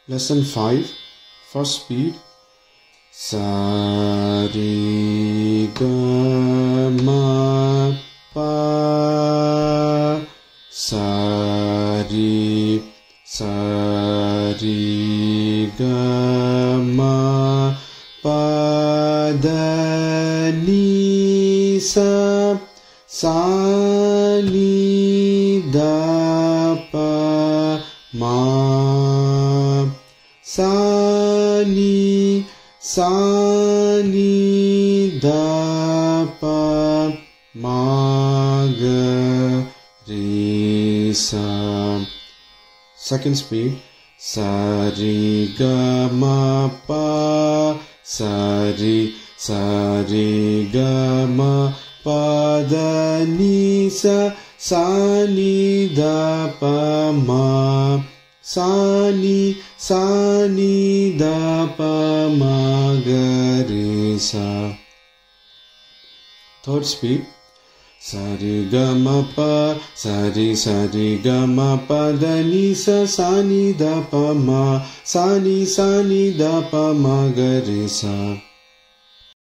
Lesson 5, first speed. Sa re ga ma pa. Sa re ga ma pa da ni sa. Sa ni da pa ma. Sa ni da pa ma ga re sa. Second speed. Sa re ga ma pa. Sa re ga ma pa da ni sa. Sa ni da pa ma. Sa ni da pa ma ga re sa. Third speed. Sa re ga ma pa. Sa re ga ma pa da ni sa. Sa ni da pa ma. Sa ni da pa ma ga re sa.